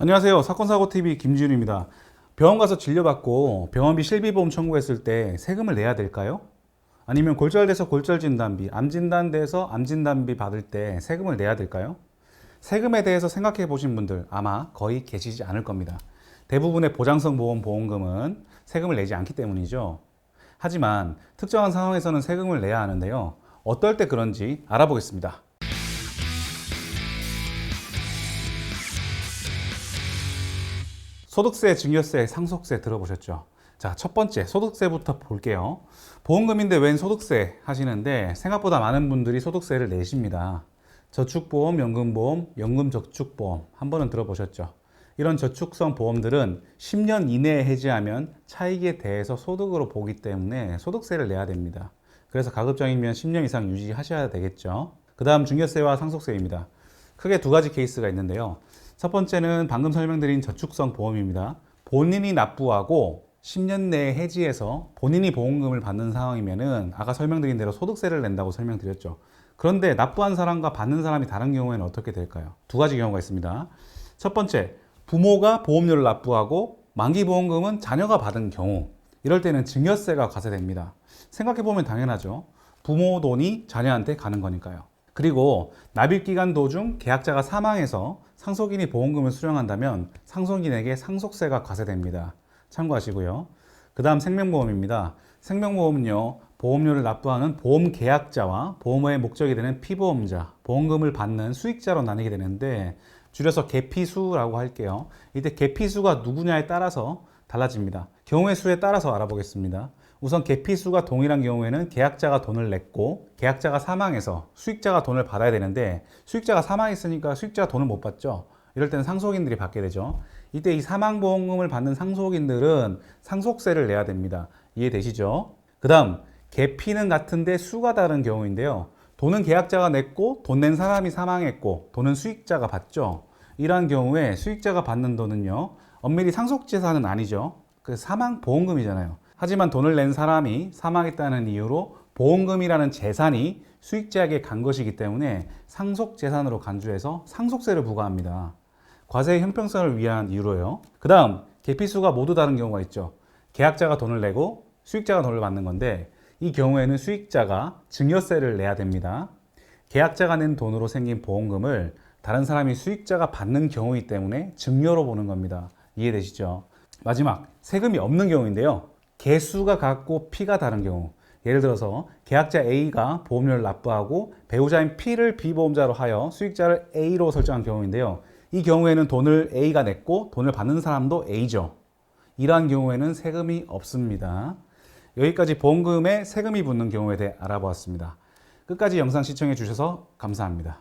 안녕하세요. 사건사고TV 김지윤입니다. 병원 가서 진료받고 병원비 실비보험 청구했을 때 세금을 내야 될까요? 아니면 골절돼서 골절진단비, 암진단돼서 암진단비 받을 때 세금을 내야 될까요? 세금에 대해서 생각해 보신 분들 아마 거의 계시지 않을 겁니다. 대부분의 보장성 보험 보험금은 세금을 내지 않기 때문이죠. 하지만 특정한 상황에서는 세금을 내야 하는데요. 어떨 때 그런지 알아보겠습니다. 소득세, 증여세, 상속세 들어보셨죠? 자, 첫 번째 소득세부터 볼게요. 보험금인데 웬 소득세 하시는데 생각보다 많은 분들이 소득세를 내십니다. 저축보험, 연금보험, 연금저축보험 한 번은 들어보셨죠? 이런 저축성 보험들은 10년 이내에 해지하면 차익에 대해서 소득으로 보기 때문에 소득세를 내야 됩니다. 그래서 가급적이면 10년 이상 유지하셔야 되겠죠. 그 다음 증여세와 상속세입니다. 크게 두 가지 케이스가 있는데요. 첫 번째는 방금 설명드린 저축성 보험입니다. 본인이 납부하고 10년 내에 해지해서 본인이 보험금을 받는 상황이면은 아까 설명드린 대로 소득세를 낸다고 설명드렸죠. 그런데 납부한 사람과 받는 사람이 다른 경우에는 어떻게 될까요? 두 가지 경우가 있습니다. 첫 번째, 부모가 보험료를 납부하고 만기보험금은 자녀가 받은 경우, 이럴 때는 증여세가 과세됩니다. 생각해보면 당연하죠. 부모 돈이 자녀한테 가는 거니까요. 그리고 납입기간 도중 계약자가 사망해서 상속인이 보험금을 수령한다면 상속인에게 상속세가 과세됩니다. 참고하시고요. 그 다음 생명보험입니다. 생명보험은요, 보험료를 납부하는 보험계약자와 보험의 목적이 되는 피보험자, 보험금을 받는 수익자로 나뉘게 되는데 줄여서 계피수라고 할게요. 이때 계피수가 누구냐에 따라서 달라집니다. 경우의 수에 따라서 알아보겠습니다. 우선 계피수가 동일한 경우에는 계약자가 돈을 냈고 계약자가 사망해서 수익자가 돈을 받아야 되는데 수익자가 사망했으니까 수익자가 돈을 못 받죠. 이럴 때는 상속인들이 받게 되죠. 이때 이 사망보험금을 받는 상속인들은 상속세를 내야 됩니다. 이해되시죠? 그 다음 계피는 같은데 수가 다른 경우인데요. 돈은 계약자가 냈고 돈 낸 사람이 사망했고 돈은 수익자가 받죠. 이러한 경우에 수익자가 받는 돈은요, 엄밀히 상속재산은 아니죠. 그 사망보험금이잖아요. 하지만 돈을 낸 사람이 사망했다는 이유로 보험금이라는 재산이 수익자에게 간 것이기 때문에 상속재산으로 간주해서 상속세를 부과합니다. 과세의 형평성을 위한 이유로요. 그 다음 계피수가 모두 다른 경우가 있죠. 계약자가 돈을 내고 수익자가 돈을 받는 건데 이 경우에는 수익자가 증여세를 내야 됩니다. 계약자가 낸 돈으로 생긴 보험금을 다른 사람이 수익자가 받는 경우이기 때문에 증여로 보는 겁니다. 이해되시죠? 마지막 세금이 없는 경우인데요. 개수가 같고 피가 다른 경우, 예를 들어서 계약자 A가 보험료를 납부하고 배우자인 P를 비보험자로 하여 수익자를 A로 설정한 경우인데요. 이 경우에는 돈을 A가 냈고 돈을 받는 사람도 A죠. 이러한 경우에는 세금이 없습니다. 여기까지 보험금에 세금이 붙는 경우에 대해 알아보았습니다. 끝까지 영상 시청해 주셔서 감사합니다.